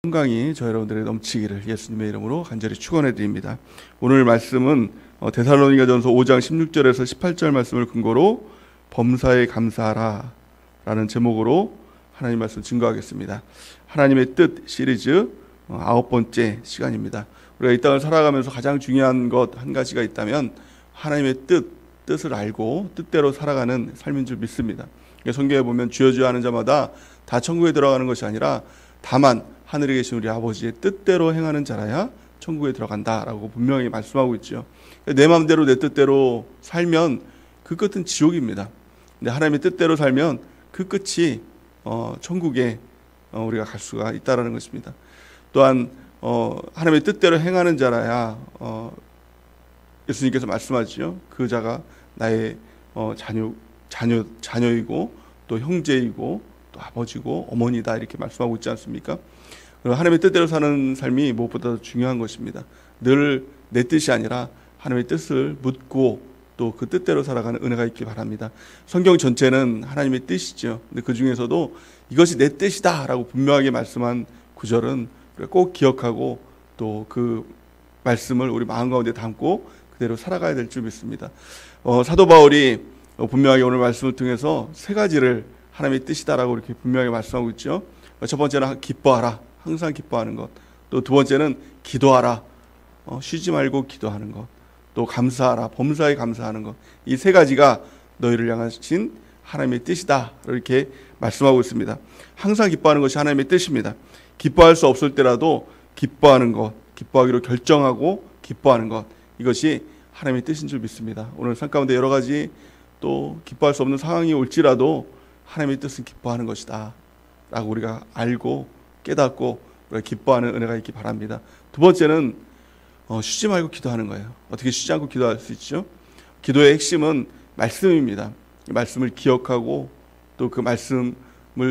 평강이 저 여러분들의 넘치기를 예수님의 이름으로 간절히 축원해 드립니다. 오늘 말씀은 데살로니가전서 5장 16절에서 18절 말씀을 근거로 범사에 감사하라 라는 제목으로 하나님 말씀 증거하겠습니다. 하나님의 뜻 시리즈 9번째 시간입니다. 우리가 이 땅을 살아가면서 가장 중요한 것 한 가지가 있다면 하나님의 뜻을 알고 뜻대로 살아가는 삶인 줄 믿습니다. 성경에 보면 주여 주여 하는 자마다 다 천국에 들어가는 것이 아니라 다만 하늘에 계신 우리 아버지의 뜻대로 행하는 자라야 천국에 들어간다라고 분명히 말씀하고 있죠. 내 마음대로 내 뜻대로 살면 그 끝은 지옥입니다. 근데 하나님의 뜻대로 살면 그 끝이 천국에 우리가 갈 수가 있다라는 것입니다. 또한 하나님의 뜻대로 행하는 자라야 예수님께서 말씀하시죠. 그 자가 나의 자녀이고 또 형제이고 또 아버지고 어머니다 이렇게 말씀하고 있지 않습니까? 하나님의 뜻대로 사는 삶이 무엇보다 중요한 것입니다. 늘 내 뜻이 아니라 하나님의 뜻을 묻고 또 그 뜻대로 살아가는 은혜가 있길 바랍니다. 성경 전체는 하나님의 뜻이죠. 근데 그 중에서도 이것이 내 뜻이다 라고 분명하게 말씀한 구절은 우리가 꼭 기억하고 또 그 말씀을 우리 마음 가운데 담고 그대로 살아가야 될 줄 믿습니다. 사도 바울이 분명하게 오늘 말씀을 통해서 세 가지를 하나님의 뜻이다라고 이렇게 분명하게 말씀하고 있죠. 첫 번째는 기뻐하라, 항상 기뻐하는 것. 또 두 번째는 기도하라, 쉬지 말고 기도하는 것. 또 감사하라, 범사에 감사하는 것. 이 세 가지가 너희를 향하신 하나님의 뜻이다 이렇게 말씀하고 있습니다. 항상 기뻐하는 것이 하나님의 뜻입니다. 기뻐할 수 없을 때라도 기뻐하는 것, 기뻐하기로 결정하고 기뻐하는 것, 이것이 하나님의 뜻인 줄 믿습니다. 오늘 삶 가운데 여러 가지 또 기뻐할 수 없는 상황이 올지라도 하나님의 뜻은 기뻐하는 것이다 라고 우리가 알고 깨닫고 우리가 기뻐하는 은혜가 있기 바랍니다. 두 번째는 쉬지 말고 기도하는 거예요. 어떻게 쉬지 않고 기도할 수 있죠? 기도의 핵심은 말씀입니다. 말씀을 기억하고 또 그 말씀을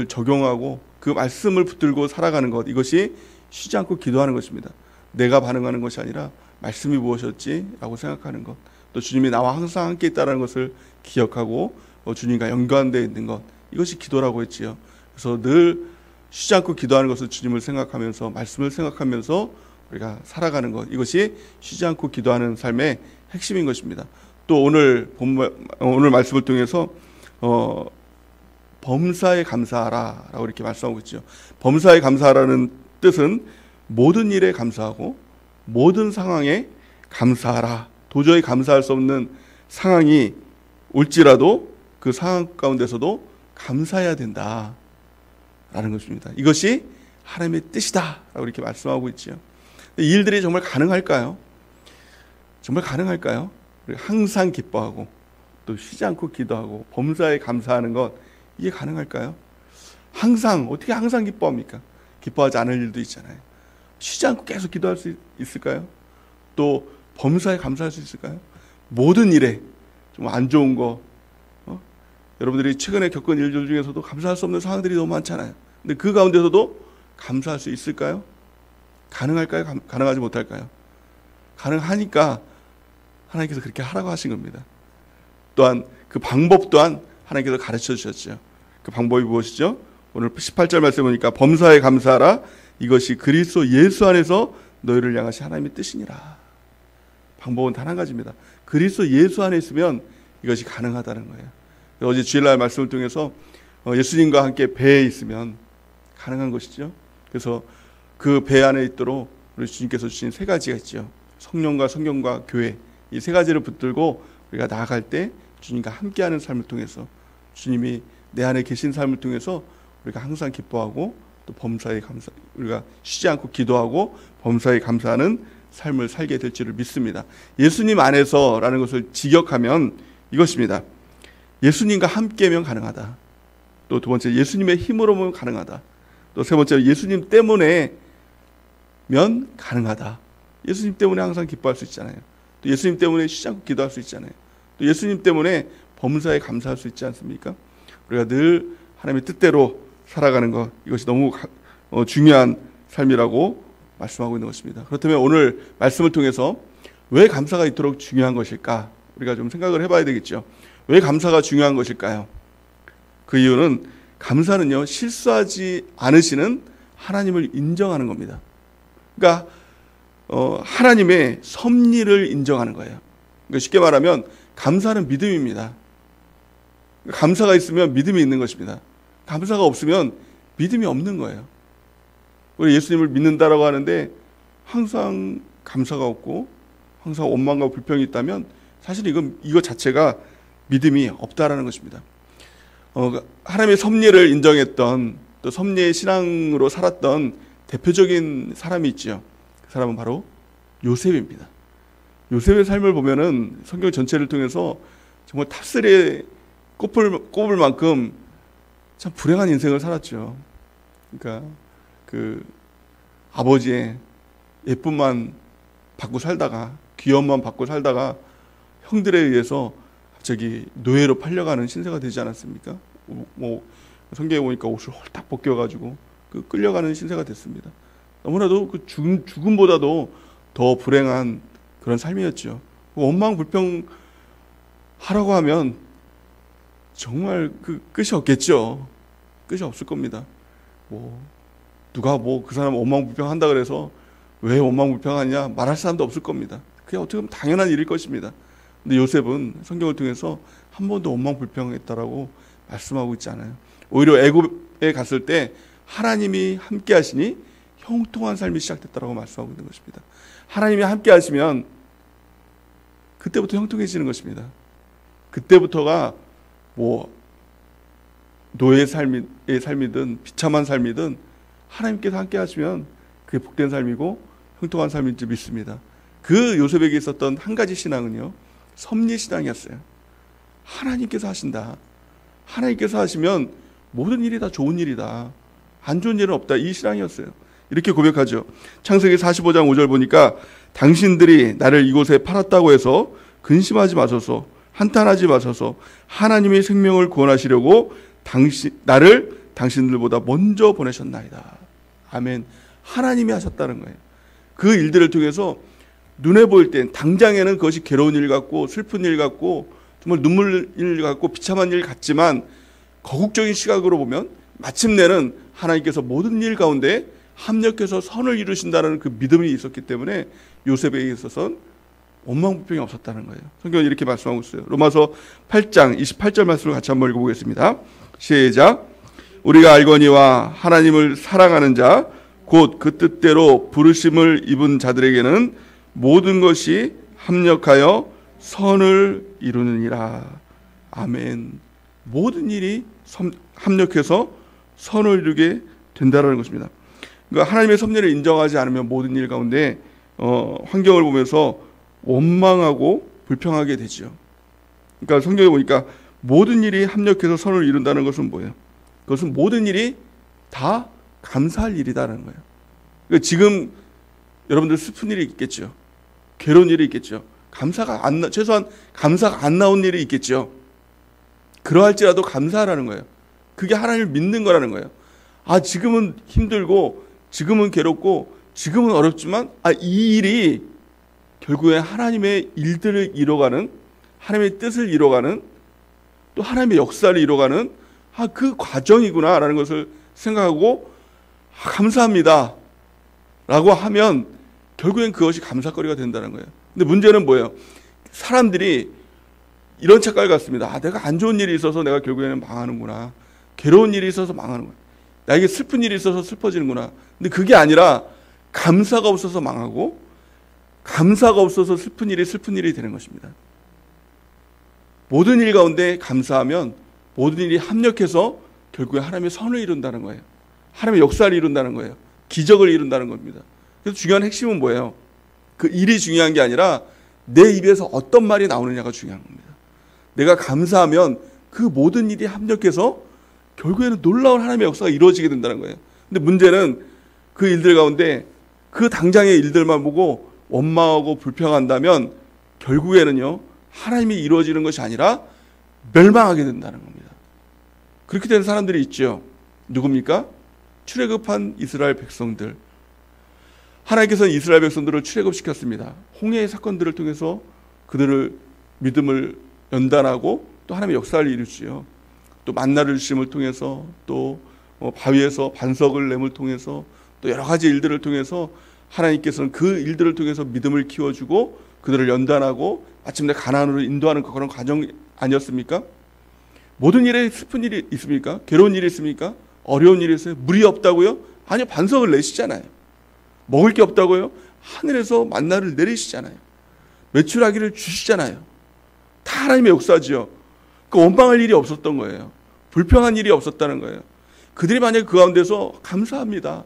적용하고 그 말씀을 붙들고 살아가는 것, 이것이 쉬지 않고 기도하는 것입니다. 내가 반응하는 것이 아니라 말씀이 무엇이었지라고 생각하는 것, 또 주님이 나와 항상 함께 있다는 것을 기억하고 주님과 연관되어 있는 것, 이것이 기도라고 했지요. 그래서 늘 쉬지 않고 기도하는 것을 주님을 생각하면서 말씀을 생각하면서 우리가 살아가는 것, 이것이 쉬지 않고 기도하는 삶의 핵심인 것입니다. 또 오늘 말씀을 통해서 범사에 감사하라 라고 이렇게 말씀하고 있죠. 범사에 감사하라는 뜻은 모든 일에 감사하고 모든 상황에 감사하라. 도저히 감사할 수 없는 상황이 올지라도 그 상황 가운데서도 감사해야 된다 라는 것입니다. 이것이 하나님의 뜻이다 라고 이렇게 말씀하고 있죠. 이 일들이 정말 가능할까요? 정말 가능할까요? 항상 기뻐하고 또 쉬지 않고 기도하고 범사에 감사하는 것, 이게 가능할까요? 어떻게 항상 기뻐합니까? 기뻐하지 않을 일도 있잖아요. 쉬지 않고 계속 기도할 수 있을까요? 또 범사에 감사할 수 있을까요? 모든 일에 좀 안 좋은 거, 여러분들이 최근에 겪은 일들 중에서도 감사할 수 없는 상황들이 너무 많잖아요. 근데 그 가운데서도 감사할 수 있을까요? 가능할까요? 가능하지 못할까요? 가능하니까 하나님께서 그렇게 하라고 하신 겁니다. 또한 그 방법 또한 하나님께서 가르쳐 주셨죠. 그 방법이 무엇이죠? 오늘 18절 말씀 보니까 범사에 감사하라, 이것이 그리스도 예수 안에서 너희를 향하신 하나님의 뜻이니라. 방법은 단 한 가지입니다. 그리스도 예수 안에 있으면 이것이 가능하다는 거예요. 어제 주일날 말씀을 통해서 예수님과 함께 배에 있으면 가능한 것이죠. 그래서 그 배 안에 있도록 우리 주님께서 주신 세 가지가 있죠. 성령과 성경과 교회, 이 세 가지를 붙들고 우리가 나아갈 때 주님과 함께하는 삶을 통해서, 주님이 내 안에 계신 삶을 통해서 우리가 항상 기뻐하고 또 범사에 감사, 우리가 쉬지 않고 기도하고 범사에 감사하는 삶을 살게 될 줄을 믿습니다. 예수님 안에서라는 것을 직역하면 이것입니다. 예수님과 함께면 가능하다. 또 두 번째, 예수님의 힘으로면 가능하다. 또 세 번째, 예수님 때문에면 가능하다. 예수님 때문에 항상 기뻐할 수 있잖아요. 또 예수님 때문에 쉬지 않고 기도할 수 있잖아요. 또 예수님 때문에 범사에 감사할 수 있지 않습니까? 우리가 늘 하나님의 뜻대로 살아가는 것, 이것이 너무 중요한 삶이라고 말씀하고 있는 것입니다. 그렇다면 오늘 말씀을 통해서 왜 감사가 이토록 중요한 것일까? 우리가 좀 생각을 해봐야 되겠죠. 왜 감사가 중요한 것일까요? 그 이유는 감사는요, 실수하지 않으시는 하나님을 인정하는 겁니다. 그러니까 하나님의 섭리를 인정하는 거예요. 그러니까 쉽게 말하면 감사는 믿음입니다. 감사가 있으면 믿음이 있는 것입니다. 감사가 없으면 믿음이 없는 거예요. 우리 예수님을 믿는다라고 하는데 항상 감사가 없고 항상 원망과 불평이 있다면 사실 이거 자체가 믿음이 없다라는 것입니다. 하나님의 섭리를 인정했던 또 섭리의 신앙으로 살았던 대표적인 사람이 있죠. 그 사람은 바로 요셉입니다. 요셉의 삶을 보면은 성경 전체를 통해서 정말 탑3에 꼽을 만큼 참 불행한 인생을 살았죠. 그러니까 그 아버지의 예쁨만 받고 살다가 귀여움만 받고 살다가 형들에 의해서 갑자기 노예로 팔려가는 신세가 되지 않았습니까? 뭐 성경에 보니까 옷을 홀딱 벗겨가지고 끌려가는 신세가 됐습니다. 너무나도 그 죽음보다도 더 불행한 그런 삶이었죠. 원망 불평 하라고 하면 정말 끝이 없겠죠. 끝이 없을 겁니다. 누가 그 사람 원망 불평한다 그래서 왜 원망 불평하냐 말할 사람도 없을 겁니다. 그게 어떻게 보면 당연한 일일 것입니다. 근데 요셉은 성경을 통해서 한 번도 원망 불평했다라고 말씀하고 있지 않아요. 오히려 애굽에 갔을 때 하나님이 함께 하시니 형통한 삶이 시작됐다라고 말씀하고 있는 것입니다. 하나님이 함께 하시면 그때부터 형통해지는 것입니다. 그때부터가 노예의 삶이든 비참한 삶이든 하나님께서 함께 하시면 그게 복된 삶이고 형통한 삶인 줄 믿습니다. 그 요셉에게 있었던 한 가지 신앙은요, 섭리 신앙이었어요. 하나님께서 하신다. 하나님께서 하시면 모든 일이 다 좋은 일이다. 안 좋은 일은 없다. 이 신앙이었어요. 이렇게 고백하죠. 창세기 45장 5절 보니까 당신들이 나를 이곳에 팔았다고 해서 근심하지 마소서, 한탄하지 마소서. 하나님이 생명을 구원하시려고 나를 당신들보다 먼저 보내셨나이다. 아멘. 하나님이 하셨다는 거예요. 그 일들을 통해서 눈에 보일 땐 당장에는 그것이 괴로운 일 같고 슬픈 일 같고 정말 눈물 일 같고 비참한 일 같지만 거국적인 시각으로 보면 마침내는 하나님께서 모든 일 가운데 합력해서 선을 이루신다는 그 믿음이 있었기 때문에 요셉에게 있어서는 원망불평이 없었다는 거예요. 성경은 이렇게 말씀하고 있어요. 로마서 8장 28절 말씀을 같이 한번 읽어보겠습니다. 시작. 우리가 알거니와 하나님을 사랑하는 자 곧 그 뜻대로 부르심을 입은 자들에게는 모든 것이 합력하여 선을 이루느니라. 아멘. 모든 일이 합력해서 선을 이루게 된다는 것입니다. 그러니까 하나님의 섭리를 인정하지 않으면 모든 일 가운데 환경을 보면서 원망하고 불평하게 되죠. 그러니까 성경에 보니까 모든 일이 합력해서 선을 이룬다는 것은 뭐예요? 그것은 모든 일이 다 감사할 일이다라는 거예요. 그러니까 지금 여러분들 슬픈 일이 있겠죠. 괴로운 일이 있겠죠. 최소한 감사가 안 나온 일이 있겠죠. 그러할지라도 감사하라는 거예요. 그게 하나님을 믿는 거라는 거예요. 지금은 힘들고 지금은 괴롭고 지금은 어렵지만 이 일이 결국에 하나님의 일들을 이뤄가는, 하나님의 뜻을 이뤄가는, 또 하나님의 역사를 이뤄가는 그 과정이구나라는 것을 생각하고 감사합니다 라고 하면 결국엔 그것이 감사거리가 된다는 거예요. 근데 문제는 뭐예요? 사람들이 이런 착각을 갖습니다. 내가 안 좋은 일이 있어서 내가 결국에는 망하는구나. 괴로운 일이 있어서 망하는구나. 나에게 슬픈 일이 있어서 슬퍼지는구나. 근데 그게 아니라 감사가 없어서 망하고 감사가 없어서 슬픈 일이 되는 것입니다. 모든 일 가운데 감사하면 모든 일이 합력해서 결국에 하나님의 선을 이룬다는 거예요. 하나님의 역사를 이룬다는 거예요. 기적을 이룬다는 겁니다. 그래서 중요한 핵심은 뭐예요? 그 일이 중요한 게 아니라 내 입에서 어떤 말이 나오느냐가 중요한 겁니다. 내가 감사하면 그 모든 일이 합력해서 결국에는 놀라운 하나님의 역사가 이루어지게 된다는 거예요. 근데 문제는 그 일들 가운데 그 당장의 일들만 보고 원망하고 불평한다면 결국에는요, 하나님이 이루어지는 것이 아니라 멸망하게 된다는 겁니다. 그렇게 된 사람들이 있죠. 누굽니까? 출애굽한 이스라엘 백성들. 하나님께서는 이스라엘 백성들을 출애굽시켰습니다. 홍해의 사건들을 통해서 그들을 믿음을 연단하고 또 하나님의 역사를 이루지요. 또 만나를 주심을 통해서 또 바위에서 반석을 램을 통해서 또 여러 가지 일들을 통해서 하나님께서는 그 일들을 통해서 믿음을 키워주고 그들을 연단하고 마침내 가나안으로 인도하는 그런 과정 아니었습니까? 모든 일에 슬픈 일이 있습니까? 괴로운 일이 있습니까? 어려운 일이 있어요? 물이 없다고요? 아니요, 반석을 내시잖아요. 먹을 게 없다고요? 하늘에서 만나를 내리시잖아요. 매출하기를 주시잖아요. 다 하나님의 역사지요. 그 원망할 일이 없었던 거예요. 불평한 일이 없었다는 거예요. 그들이 만약에 그 가운데서 감사합니다,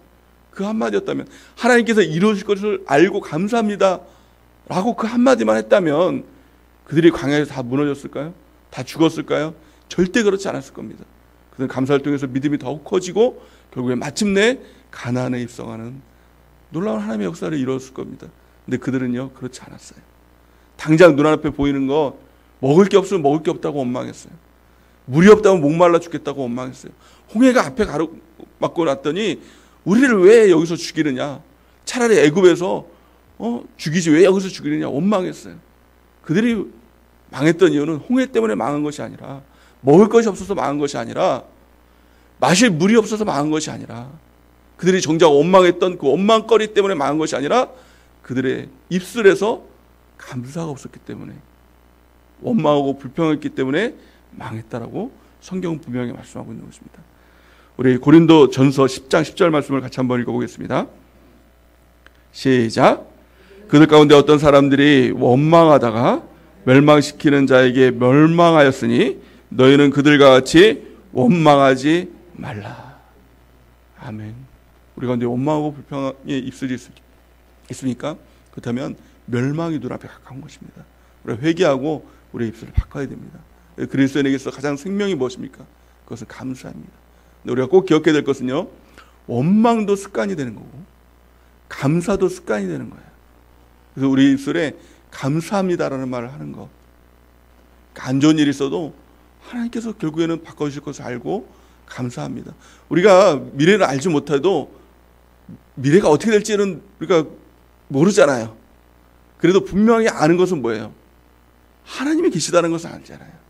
그 한마디였다면, 하나님께서 이루실 것을 알고 감사합니다 라고 그 한마디만 했다면 그들이 광야에서 다 무너졌을까요? 다 죽었을까요? 절대 그렇지 않았을 겁니다. 그들은 감사를 통해서 믿음이 더욱 커지고 결국에 마침내 가나안에 입성하는 놀라운 하나님의 역사를 이루었을 겁니다. 근데 그들은요, 그렇지 않았어요. 당장 눈앞에 보이는 거, 먹을 게 없으면 먹을 게 없다고 원망했어요. 물이 없다면 목말라 죽겠다고 원망했어요. 홍해가 앞에 가로막고 났더니 우리를 왜 여기서 죽이느냐, 차라리 애굽에서 죽이지 왜 여기서 죽이느냐 원망했어요. 그들이 망했던 이유는 홍해 때문에 망한 것이 아니라, 먹을 것이 없어서 망한 것이 아니라, 마실 물이 없어서 망한 것이 아니라, 그들이 정작 원망했던 그 원망거리 때문에 망한 것이 아니라 그들의 입술에서 감사가 없었기 때문에, 원망하고 불평했기 때문에 망했다라고 성경은 분명히 말씀하고 있는 것입니다. 우리 고린도 전서 10장 10절 말씀을 같이 한번 읽어보겠습니다. 시작. 그들 가운데 어떤 사람들이 원망하다가 멸망시키는 자에게 멸망하였으니 너희는 그들과 같이 원망하지 말라. 아멘. 우리 가운데 원망하고 불평의 입술이 있습니까? 그렇다면 멸망이 눈앞에 가까운 것입니다. 우리가 회개하고 우리의 입술을 바꿔야 됩니다. 그리스도인에게서 가장 생명이 무엇입니까? 그것은 감사입니다. 근데 우리가 꼭 기억해야 될 것은요, 원망도 습관이 되는 거고 감사도 습관이 되는 거예요. 그래서 우리 입술에 감사합니다라는 말을 하는 것, 안 좋은 일이 있어도 하나님께서 결국에는 바꿔주실 것을 알고 감사합니다. 우리가 미래를 알지 못해도 미래가 어떻게 될지는 우리가 모르잖아요. 그래도 분명히 아는 것은 뭐예요? 하나님이 계시다는 것을 알잖아요.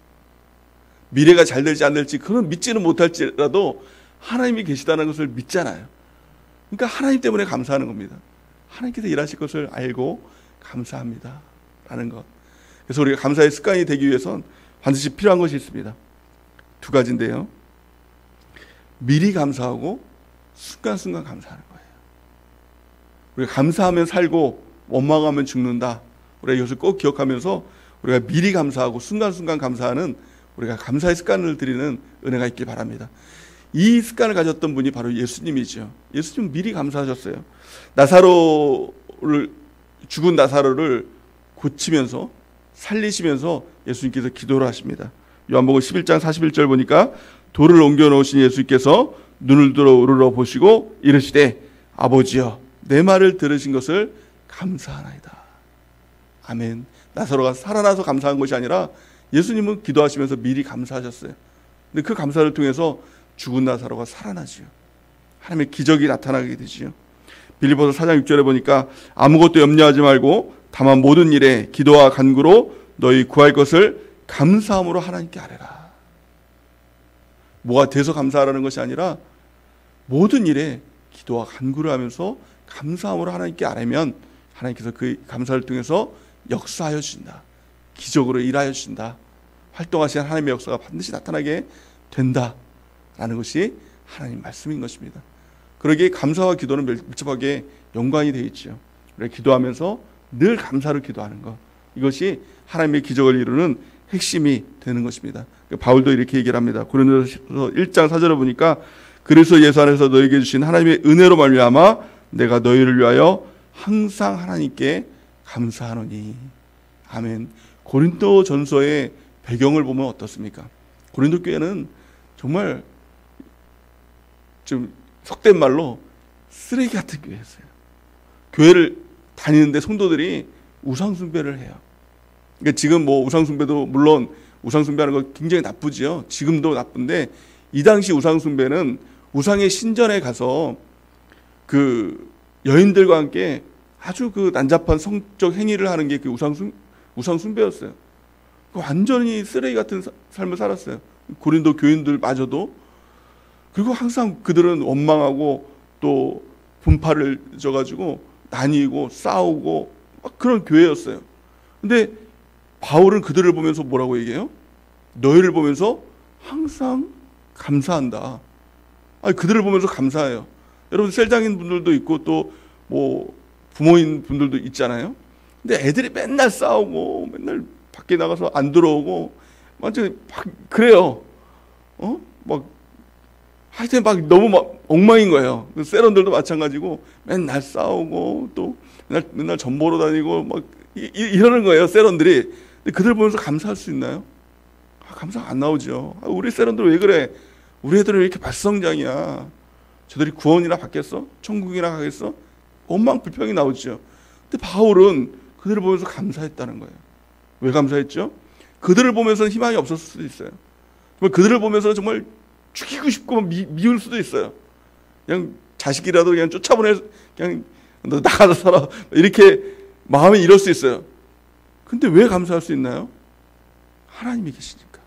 미래가 잘 될지 안 될지 그건 믿지는 못할지라도 하나님이 계시다는 것을 믿잖아요. 그러니까 하나님 때문에 감사하는 겁니다. 하나님께서 일하실 것을 알고 감사합니다 라는 것. 그래서 우리가 감사의 습관이 되기 위해선 반드시 필요한 것이 있습니다. 두 가지인데요, 미리 감사하고 순간순간 감사하는 거예요. 우리가 감사하면 살고 원망하면 죽는다. 우리가 이것을 꼭 기억하면서 우리가 미리 감사하고 순간순간 감사하는, 우리가 감사의 습관을 들이는 은혜가 있길 바랍니다. 이 습관을 가졌던 분이 바로 예수님이죠. 예수님은 미리 감사하셨어요. 죽은 나사로를 고치면서 살리시면서 예수님께서 기도를 하십니다. 요한복음 11장 41절 보니까 돌을 옮겨 놓으신 예수님께서 눈을 들어 우러러 보시고 이르시되 아버지여 내 말을 들으신 것을 감사하나이다. 아멘. 나사로가 살아나서 감사한 것이 아니라 예수님은 기도하시면서 미리 감사하셨어요. 근데 그 감사를 통해서 죽은 나사로가 살아나지요. 하나님의 기적이 나타나게 되지요. 빌립보서 4장 6절에 보니까 아무것도 염려하지 말고 다만 모든 일에 기도와 간구로 너희 구할 것을 감사함으로 하나님께 아뢰라. 뭐가 돼서 감사하라는 것이 아니라 모든 일에 기도와 간구를 하면서 감사함으로 하나님께 아뢰면 하나님께서 그 감사를 통해서 역사하여 주신다. 기적으로 일하여 주신다. 활동하시는 하나님의 역사가 반드시 나타나게 된다라는 것이 하나님 말씀인 것입니다. 그러기에 감사와 기도는 밀접하게 연관이 되어 있죠. 우리가 기도하면서 늘 감사를 기도하는 것, 이것이 하나님의 기적을 이루는 핵심이 되는 것입니다. 바울도 이렇게 얘기를 합니다. 고린도서 1장 4절에 보니까 그리스도 예수 안에서 너에게 주신 하나님의 은혜로 말미암아 내가 너희를 위하여 항상 하나님께 감사하노니. 아멘. 고린도 전서의 배경을 보면 어떻습니까? 고린도 교회는 정말 좀 속된 말로 쓰레기 같은 교회였어요. 교회를 다니는데 성도들이 우상숭배를 해요. 그러니까 지금 뭐 우상숭배도 물론 우상숭배하는 거 굉장히 나쁘지요. 지금도 나쁜데 이 당시 우상숭배는 우상의 신전에 가서 그 여인들과 함께 아주 그 난잡한 성적 행위를 하는 게 그 우상숭배였어요. 완전히 쓰레기 같은 삶을 살았어요. 고린도 교인들마저도 그리고 항상 그들은 원망하고 또 분파를 져가지고 나뉘고 싸우고 막 그런 교회였어요. 근데 바울은 그들을 보면서 뭐라고 얘기해요? 너희를 보면서 항상 감사한다. 아니, 그들을 보면서 감사해요. 여러분 셀장인 분들도 있고 또 뭐 부모인 분들도 있잖아요. 근데 애들이 맨날 싸우고 맨날 밖에 나가서 안 들어오고 완전 막 그래요. 막 하여튼 막 너무 막 엉망인 거예요. 세런들도 마찬가지고 맨날 싸우고 또 맨날 전 보러 다니고 막 이러는 거예요, 세런들이. 근데 그들 보면서 감사할 수 있나요? 감사가 안 나오죠. 우리 세런들 왜 그래? 우리 애들은 왜 이렇게 발성장이야? 저들이 구원이나 받겠어? 천국이나 가겠어? 원망 불평이 나오죠. 근데 바울은 그들을 보면서 감사했다는 거예요. 왜 감사했죠? 그들을 보면서는 희망이 없었을 수도 있어요. 그들을 보면서 정말 죽이고 싶고 미울 수도 있어요. 그냥 자식이라도 그냥 쫓아보내, 그냥 너 나가서 살아, 이렇게 마음이 이럴 수 있어요. 근데 왜 감사할 수 있나요? 하나님이 계시니까.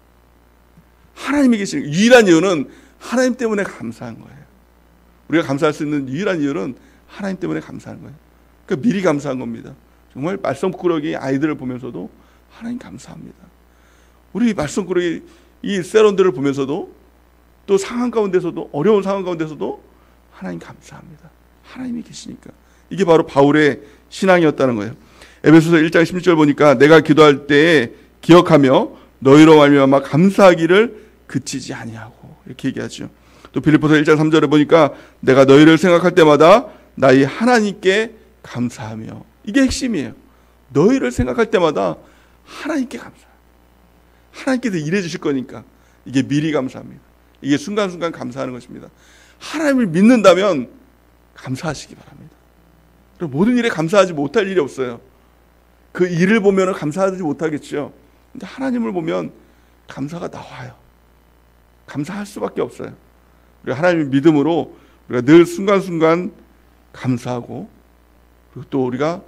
하나님이 계시니까. 유일한 이유는 하나님 때문에 감사한 거예요. 우리가 감사할 수 있는 유일한 이유는 하나님 때문에 감사한 거예요. 그러니까 미리 감사한 겁니다. 정말 말썽꾸러기 아이들을 보면서도 하나님 감사합니다. 우리 말썽꾸러기 이 세런들을 보면서도 또 상황 가운데서도, 어려운 상황 가운데서도 하나님 감사합니다. 하나님이 계시니까. 이게 바로 바울의 신앙이었다는 거예요. 에베소서 1장 16절 보니까 내가 기도할 때에 기억하며 너희로 말미암아 감사하기를 그치지 아니하고 이렇게 얘기하죠. 또 빌립보서 1장 3절에 보니까 내가 너희를 생각할 때마다 나의 하나님께 감사하며, 이게 핵심이에요. 너희를 생각할 때마다 하나님께 감사. 하나님께서 일해 주실 거니까 이게 미리 감사합니다. 이게 순간순간 감사하는 것입니다. 하나님을 믿는다면 감사하시기 바랍니다. 모든 일에 감사하지 못할 일이 없어요. 그 일을 보면 감사하지 못하겠죠. 근데 하나님을 보면 감사가 나와요. 감사할 수밖에 없어요. 우리가 하나님의 믿음으로 우리가 늘 순간순간 감사하고, 그리고 또 우리가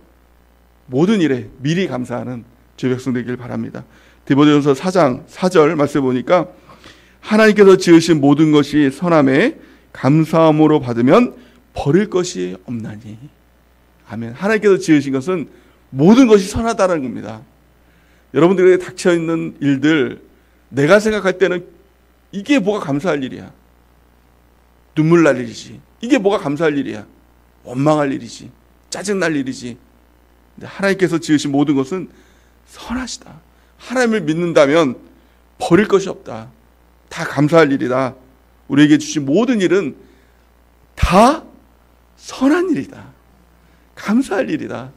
모든 일에 미리 감사하는 주의 백성 되길 바랍니다. 디모데전서 4장 4절 말씀 보니까 하나님께서 지으신 모든 것이 선함에 감사함으로 받으면 버릴 것이 없나니. 아멘. 하나님께서 지으신 것은 모든 것이 선하다는 겁니다. 여러분들에게 닥쳐있는 일들, 내가 생각할 때는 이게 뭐가 감사할 일이야? 눈물 날 일이지. 이게 뭐가 감사할 일이야? 원망할 일이지. 짜증날 일이지. 근데 하나님께서 지으신 모든 것은 선하시다. 하나님을 믿는다면 버릴 것이 없다. 다 감사할 일이다. 우리에게 주신 모든 일은 다 선한 일이다. 감사할 일이다.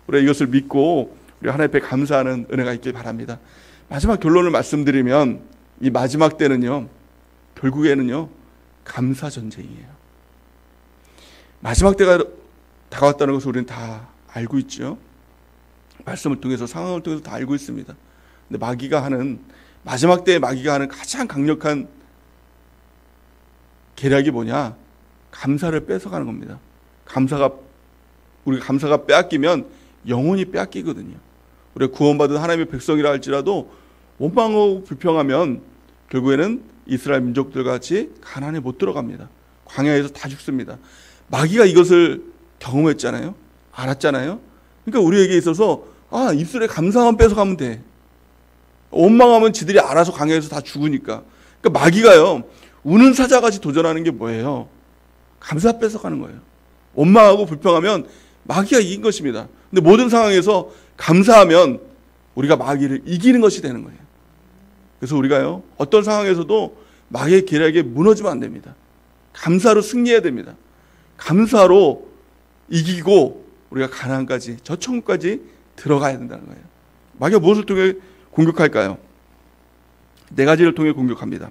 우리가 이것을 믿고 우리 하나님 앞에 감사하는 은혜가 있길 바랍니다. 마지막 결론을 말씀드리면 이 마지막 때는요, 결국에는요, 감사 전쟁이에요. 마지막 때가 다가왔다는 것을 우리는 다 알고 있죠. 말씀을 통해서, 상황을 통해서 다 알고 있습니다. 근데 마지막 때에 마귀가 하는 가장 강력한 계략이 뭐냐? 감사를 뺏어가는 겁니다. 우리가 감사가 빼앗기면 영혼이 빼앗기거든요. 우리가 구원받은 하나님의 백성이라 할지라도 원망하고 불평하면 결국에는 이스라엘 민족들 같이 가나안에 못 들어갑니다. 광야에서 다 죽습니다. 마귀가 이것을 경험했잖아요. 알았잖아요. 그러니까 우리에게 있어서 입술에 감사만 뺏어가면 돼. 원망하면 지들이 알아서 광야에서 다 죽으니까. 그러니까 마귀가요, 우는 사자같이 도전하는 게 뭐예요? 감사 뺏어가는 거예요. 원망하고 불평하면 마귀가 이긴 것입니다. 근데 모든 상황에서 감사하면 우리가 마귀를 이기는 것이 되는 거예요. 그래서 우리가요, 어떤 상황에서도 마귀의 계략에 무너지면 안 됩니다. 감사로 승리해야 됩니다. 감사로 이기고 우리가 가나안까지, 저 천국까지 들어가야 된다는 거예요. 마귀가 무엇을 통해 공격할까요? 네 가지를 통해 공격합니다.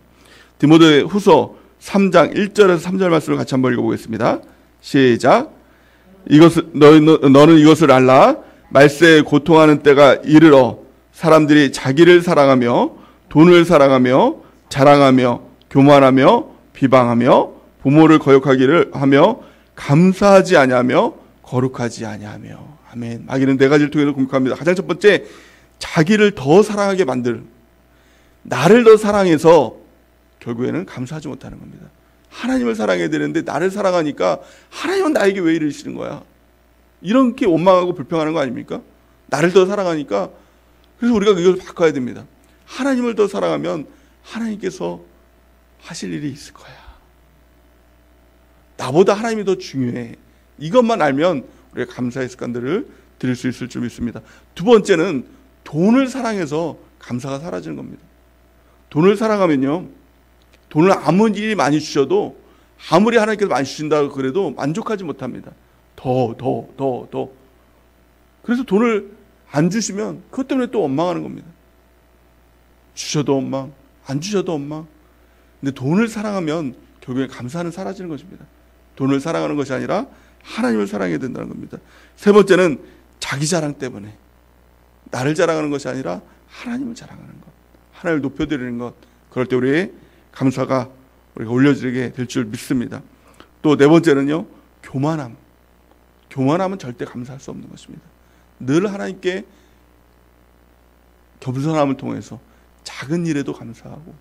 디모데 후서 3장 1절에서 3절 말씀을 같이 한번 읽어보겠습니다. 시작. 너는 이것을 알라. 말세에 고통하는 때가 이르러 사람들이 자기를 사랑하며 돈을 사랑하며 자랑하며 교만하며 비방하며 부모를 거역하기를 하며 감사하지 아니하며 거룩하지 아니하며. 아멘. 마귀는 네 가지를 통해서 공격합니다. 가장 첫 번째, 자기를 더 사랑하게 나를 더 사랑해서 결국에는 감사하지 못하는 겁니다. 하나님을 사랑해야 되는데 나를 사랑하니까 하나님은 나에게 왜 이러시는 거야? 이렇게 원망하고 불평하는 거 아닙니까? 나를 더 사랑하니까. 그래서 우리가 이걸 바꿔야 됩니다. 하나님을 더 사랑하면 하나님께서 하실 일이 있을 거야. 나보다 하나님이 더 중요해. 이것만 알면 우리가 감사의 습관들을 드릴 수 있을 줄 믿습니다. 두 번째는 돈을 사랑해서 감사가 사라지는 겁니다. 돈을 사랑하면요, 돈을 아무리 많이 주셔도, 아무리 하나님께서 많이 주신다고 그래도 만족하지 못합니다. 더. 그래서 돈을 안 주시면 그것 때문에 또 원망하는 겁니다. 주셔도 원망, 안 주셔도 원망. 근데 돈을 사랑하면 결국에 감사는 사라지는 것입니다. 돈을 사랑하는 것이 아니라 하나님을 사랑해야 된다는 겁니다. 세 번째는 자기 자랑 때문에, 나를 자랑하는 것이 아니라 하나님을 자랑하는 것, 하나님을 높여드리는 것, 그럴 때 우리의 감사가 우리가 올려지게 될 줄 믿습니다. 또 네 번째는요, 교만함은 절대 감사할 수 없는 것입니다. 늘 하나님께 겸손함을 통해서 작은 일에도 감사하고,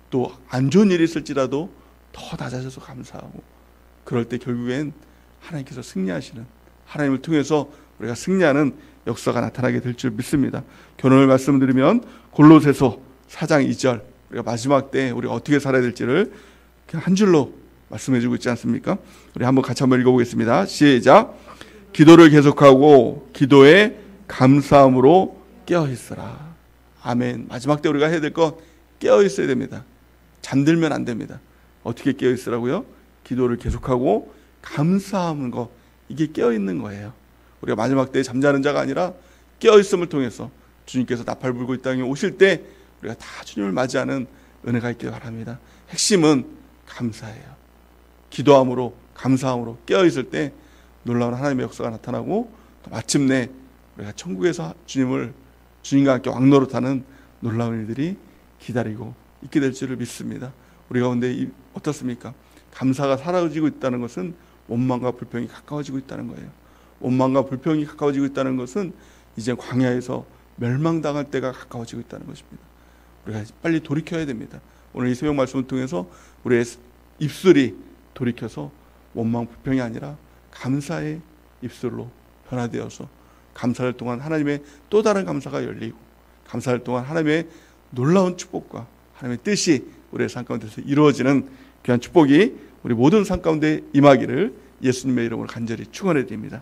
또 안 좋은 일이 있을지라도 더 낮아져서 감사하고, 그럴 때 결국엔 하나님께서 승리하시는, 하나님을 통해서 우리가 승리하는 역사가 나타나게 될 줄 믿습니다. 결론을 말씀드리면 골로새서 4장 2절, 우리가 마지막 때 우리가 어떻게 살아야 될지를 그냥 한 줄로 말씀해 주고 있지 않습니까? 우리 같이 한번 읽어보겠습니다. 시작. 기도를 계속하고 기도에 감사함으로 깨어있으라. 아멘. 마지막 때 우리가 해야 될 것, 깨어있어야 됩니다. 잠들면 안 됩니다. 어떻게 깨어있으라고요? 기도를 계속하고 감사하는 것, 이게 깨어있는 거예요. 우리가 마지막 때에 잠자는 자가 아니라 깨어있음을 통해서 주님께서 나팔 불고 이 땅에 오실 때 우리가 다 주님을 맞이하는 은혜가 있길 바랍니다. 핵심은 감사예요. 기도함으로, 감사함으로 깨어있을 때 놀라운 하나님의 역사가 나타나고, 또 마침내 우리가 천국에서 주님과 함께 왕노릇하는 놀라운 일들이 기다리고 있게 될 줄을 믿습니다. 우리 가운데 어떻습니까? 감사가 사라지고 있다는 것은 원망과 불평이 가까워지고 있다는 거예요. 원망과 불평이 가까워지고 있다는 것은 이제 광야에서 멸망당할 때가 가까워지고 있다는 것입니다. 우리가 빨리 돌이켜야 됩니다. 오늘 이 새벽 말씀을 통해서 우리의 입술이 돌이켜서 원망 불평이 아니라 감사의 입술로 변화되어서, 감사를 통한 하나님의 또 다른 감사가 열리고, 감사를 통한 하나님의 놀라운 축복과 하나님의 뜻이 우리의 삶 가운데서 이루어지는 귀한 축복이 우리 모든 삶 가운데 임하기를 예수님의 이름으로 간절히 축원해 드립니다.